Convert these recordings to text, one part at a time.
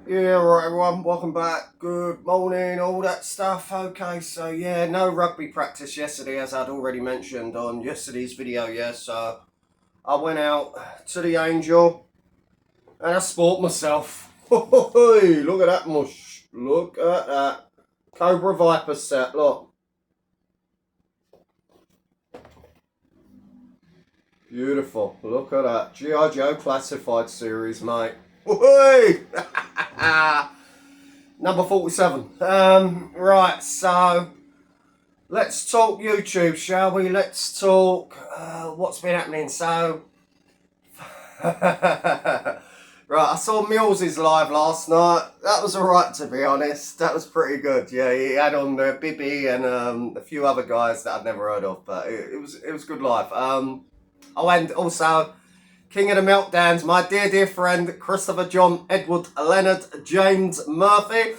Yeah, right, everyone. Welcome back. Good morning, all that stuff. Okay, so yeah, no rugby practice yesterday, as I'd already mentioned on yesterday's video. Yeah, so I went out to the Angel and I sport myself. Look at that mush. Look at that. Cobra Viper set. Look. Beautiful. Look at that. G.I. Joe Classified series, mate. Number 47. Right, so let's talk YouTube, shall we? Let's talk what's been happening. So, right, I saw Mills's live last night. That was alright, to be honest. That was pretty good. Yeah, he had on Bibby and a few other guys that I'd never heard of, but it was good live. Oh, and also King of the Meltdowns, my dear friend Christopher John Edward Leonard James Murphy.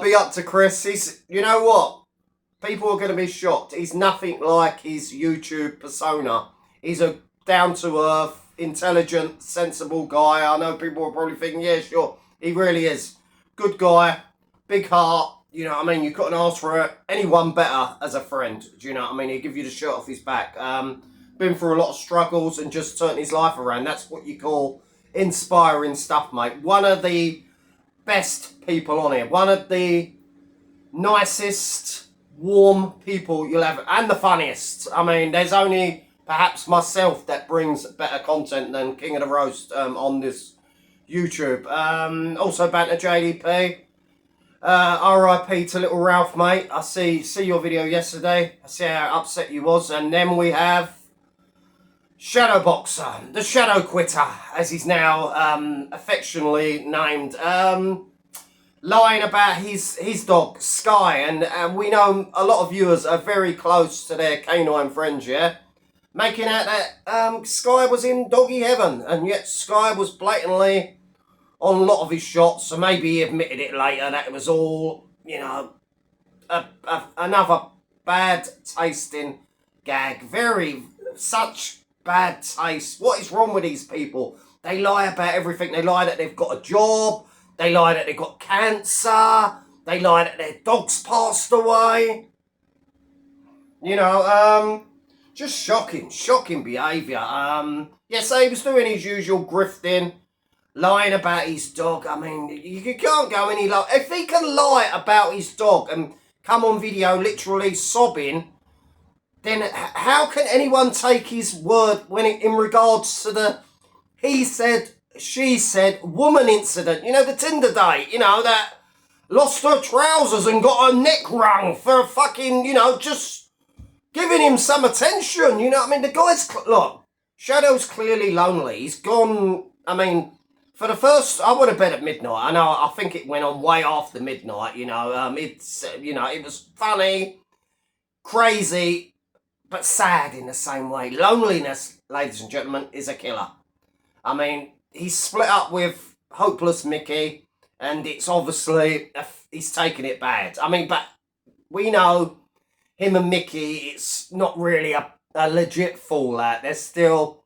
Be up to Chris. He's, you know what? People are going to be shocked. He's nothing like his YouTube persona. He's a down-to-earth, intelligent, sensible guy. I know people are probably thinking, yeah, sure. He really is. Good guy. Big heart. You know what I mean? You couldn't ask for anyone better as a friend. Do you know what I mean? He'd give you the shirt off his back. Been through a lot of struggles and just turned his life around. That's what you call inspiring stuff, mate. One of the best people on here. One of the nicest, warm people you'll ever, and the funniest. I mean, there's only perhaps myself that brings better content than King of the Roast on this YouTube. Also, Banter JDP. RIP to little Ralph, mate. I see your video yesterday. I see how upset you was. And then we have Shadow Boxer, the Shadow Quitter, as he's now affectionately named, lying about his dog, Sky. And we know a lot of viewers are very close to their canine friends, yeah? Making out that Sky was in doggy heaven, and yet Sky was blatantly on a lot of his shots, so maybe he admitted it later that it was all, you know, another bad tasting gag. Such bad taste. What is wrong with these people? They lie about everything. They lie that they've got a job. They lie that they've got cancer. They lie that their dog's passed away. You know, just shocking behaviour. Yeah, so he was doing his usual grifting, lying about his dog. I mean, you can't go any lower. If he can lie about his dog and come on video literally sobbing, then how can anyone take his word when in regards to the he said, she said, woman incident? You know, the Tinder date, you know, that lost her trousers and got her neck wrung for fucking, you know, just giving him some attention. You know what I mean? The guy's, look, Shadow's clearly lonely. He's gone, I mean, for the first, I would have been at midnight. I know, I think it went on way after midnight, you know. It's, you know, it was funny, crazy, but sad in the same way. Loneliness, ladies and gentlemen, is a killer. I mean, he's split up with Hopeless Mickey, and it's obviously, he's taking it bad. I mean, but we know him and Mickey, it's not really a legit fallout. They're still,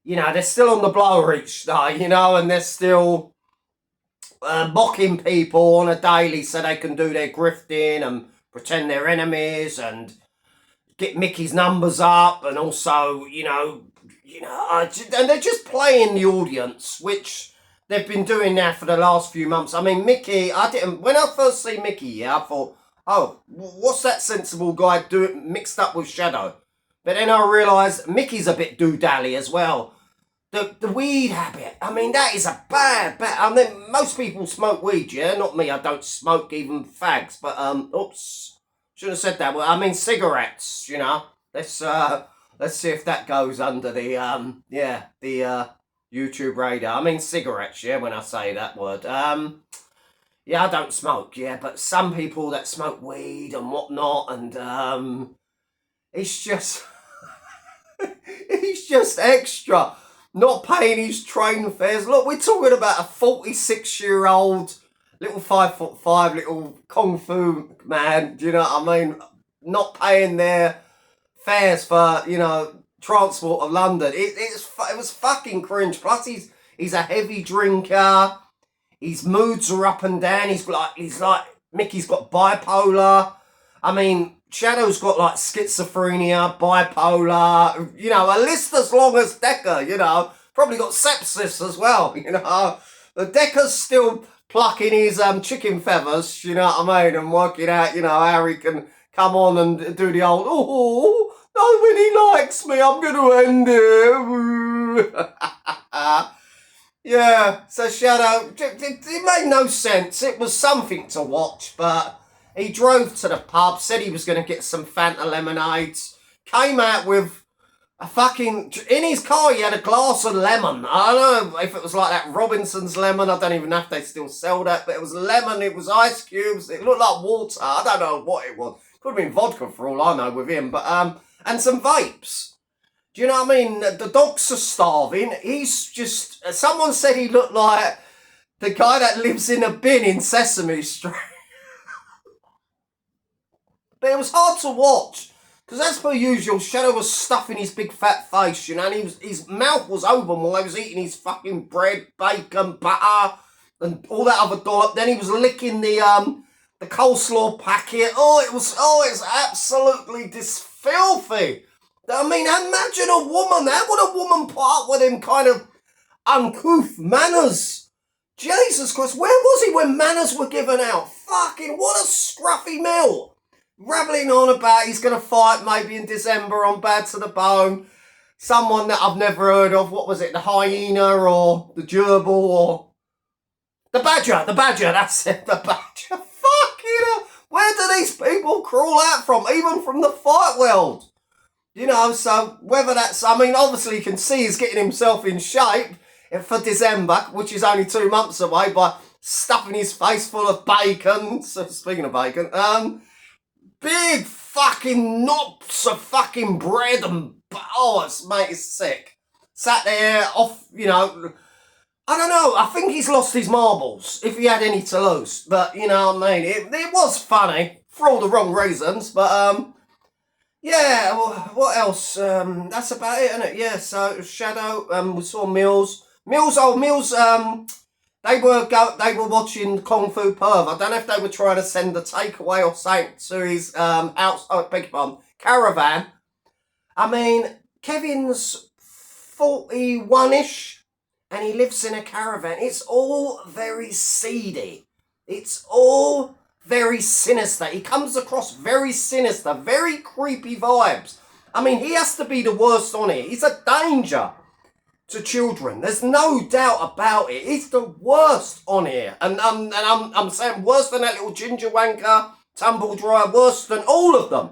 you know, they're still on the blower each day, you know, and they're still mocking people on a daily so they can do their grifting and pretend they're enemies and get Mickey's numbers up, and also, you know, and they're just playing the audience, which they've been doing now for the last few months. I mean, Mickey, when I first see Mickey, yeah, I thought, oh, what's that sensible guy doing mixed up with Shadow? But then I realised Mickey's a bit doodally as well. The weed habit, I mean, that is a bad. I mean, most people smoke weed, yeah? Not me, I don't smoke even fags, but, oops. Should have said that. Well, I mean, cigarettes, you know. Let's see if that goes under the, YouTube radar. I mean, cigarettes, yeah, when I say that word. Yeah, I don't smoke, yeah, but some people that smoke weed and whatnot, and, it's just, he's just extra. Not paying his train fares. Look, we're talking about a 46-year-old little 5'5", little kung fu man. Do you know what I mean? Not paying their fares for transport of London. It was fucking cringe. Plus he's a heavy drinker. His moods are up and down. He's like Mickey's got bipolar. I mean, Shadow's got like schizophrenia, bipolar. A list as long as Decker. Probably got sepsis as well. The Decker's still plucking his chicken feathers. You know what I mean, and working out how he can come on and do the old nobody likes me. I'm going to end it. Yeah, so Shadow, it made no sense. It was something to watch, but he drove to the pub, said he was going to get some Fanta lemonades, came out with in his car he had a glass of lemon. I don't know if it was like that Robinson's lemon, I don't even know if they still sell that, but it was lemon, it was ice cubes, it looked like water, I don't know what it was. Could have been vodka for all I know with him, but, and some vapes. Do you know what I mean? The dogs are starving. He's just... Someone said he looked like the guy that lives in a bin in Sesame Street. But it was hard to watch. Because as per usual, Shadow was stuffing his big fat face, and his mouth was open while he was eating his fucking bread, bacon, butter, and all that other dollop. Then he was licking the coleslaw packet. It's absolutely filthy. I mean, imagine a woman. How would a woman put up with him kind of uncouth manners? Jesus Christ, where was he when manners were given out? Fucking, what a scruffy mill. Rabbling on about he's going to fight maybe in December on Bad to the Bone. Someone that I've never heard of. What was it? The hyena or the gerbil or... The badger, that's it, the badger. Fucking hell. Where do these people crawl out from? Even from the fight world. So whether that's... I mean, obviously you can see he's getting himself in shape for December, which is only 2 months away, by stuffing his face full of bacon. So speaking of bacon, big fucking knobs of fucking bread and... it's sick. Sat there off, I don't know, I think he's lost his marbles, if he had any to lose. But, you know what I mean, it was funny, for all the wrong reasons, but, yeah, well, what else? That's about it, isn't it? Yeah, so Shadow, we saw Mills, they were watching Kung Fu Perv. I don't know if they were trying to send a takeaway or something to his, caravan. I mean, Kevin's 41-ish, and he lives in a caravan. It's all very seedy. It's all very sinister. He comes across very sinister, very creepy vibes. I mean, he has to be the worst on it. He's a danger to children. There's no doubt about it. He's the worst on here. And I'm saying worse than that little ginger wanker, tumble dryer, worse than all of them.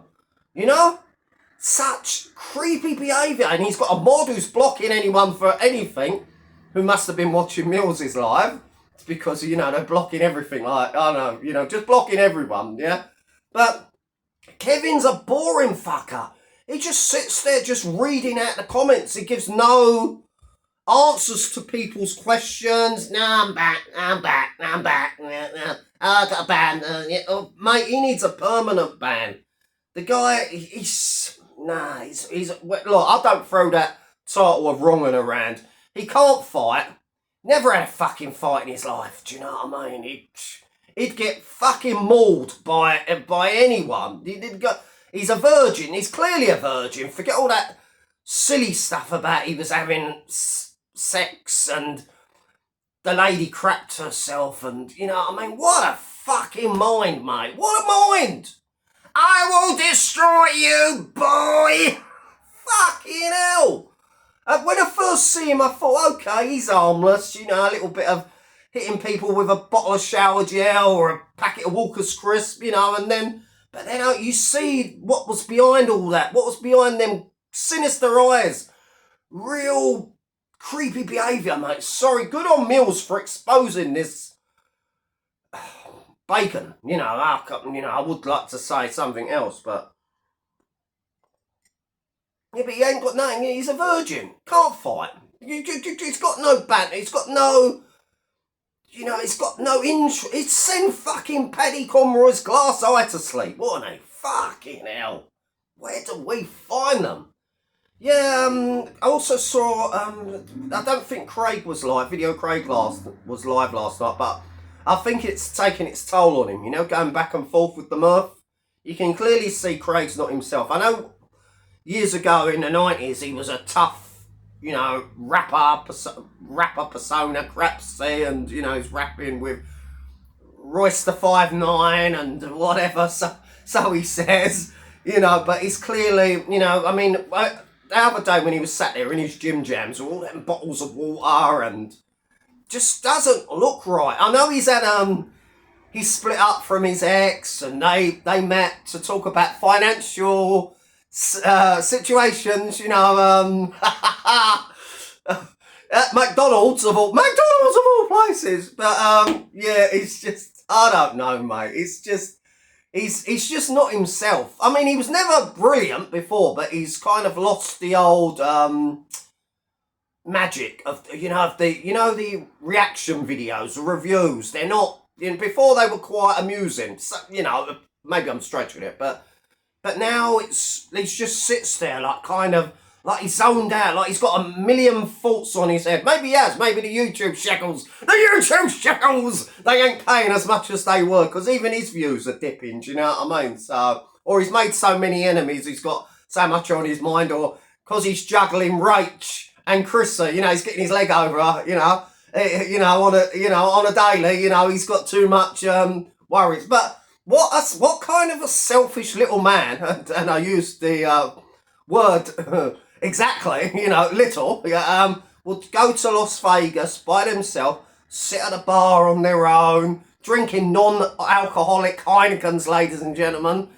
Such creepy behaviour. And he's got a mod who's blocking anyone for anything who must have been watching Mills's live. It's because, they're blocking everything. Just blocking everyone, yeah? But Kevin's a boring fucker. He just sits there just reading out the comments. He gives no answers to people's questions. No, I'm back. I got a ban. Mate, he needs a permanent ban. The guy, look, I don't throw that title of wronging around. He can't fight. Never had a fucking fight in his life. Do you know what I mean? He'd get fucking mauled by anyone. He's a virgin. He's clearly a virgin. Forget all that silly stuff about he was having sex and the lady crapped herself and, what a fucking mind, mate. What a mind. I will destroy you, boy. Fucking hell. When I first see him, I thought, okay, he's harmless, a little bit of hitting people with a bottle of shower gel or a packet of Walker's Crisp, but then you see what was behind all that, what was behind them sinister eyes. Real creepy behaviour, mate. Sorry, good on Mills for exposing this bacon. I would like to say something else, but... Yeah, but he ain't got nothing. He's a virgin. Can't fight. He's got no banter. He's got no... you know, he's got no interest. It's sent fucking Paddy Conroy's glass eye to sleep. What a fucking hell. Where do we find them? Yeah, I also saw, I don't think Craig was live, was live last night, but I think it's taking its toll on him, you know, going back and forth with the mirth. You can clearly see Craig's not himself. I know years ago in the 90s he was a tough, you know, rapper persona, crapsy, and, you know, he's rapping with Royce the 5'9" and whatever, so he says, you know, but he's clearly, you know, I mean, the other day when he was sat there in his gym jams with all them bottles of water and just doesn't look right. I know he's had, he split up from his ex and they met to talk about financial situations, you know, at McDonald's of all places. But yeah, it's just, I don't know, mate. It's just, he's just not himself. I mean, he was never brilliant before, but he's kind of lost the old magic of the reaction videos, the reviews. They're not, you know, before they were quite amusing. So, you know, maybe I'm stretching it, but now he just sits there like kind of like he's zoned out, like he's got a million thoughts on his head. Maybe he has, maybe the YouTube shekels, they ain't paying as much as they were, because even his views are dipping, do you know what I mean? So, or he's made so many enemies, he's got so much on his mind, or because he's juggling Rach and Chrissy, you know, he's getting his leg over, you know, on a daily, you know, he's got too much worries. But what kind of a selfish little man, and I used the word exactly, you know, little, would go to Las Vegas by themselves, sit at a bar on their own, drinking non-alcoholic Heinekens, ladies and gentlemen,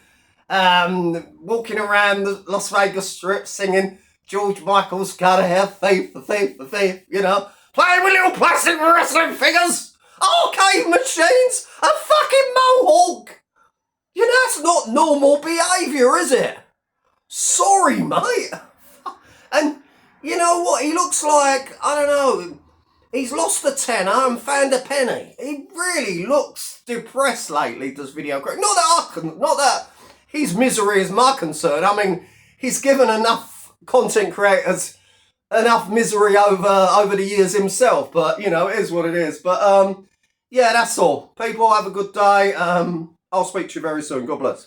walking around the Las Vegas Strip singing George Michael's Gotta Have Faith, the Faith, the Faith, you know, playing with little plastic wrestling figures, arcade machines, a fucking mohawk. You know, that's not normal behaviour, is it? Sorry, mate. And you know what? He looks like, I don't know, he's lost a tenner and found a penny. He really looks depressed lately, does Video Craig. Not that his misery is my concern. I mean, he's given enough content creators enough misery over the years himself. But, you know, it is what it is. But, yeah, that's all. People, have a good day. I'll speak to you very soon. God bless.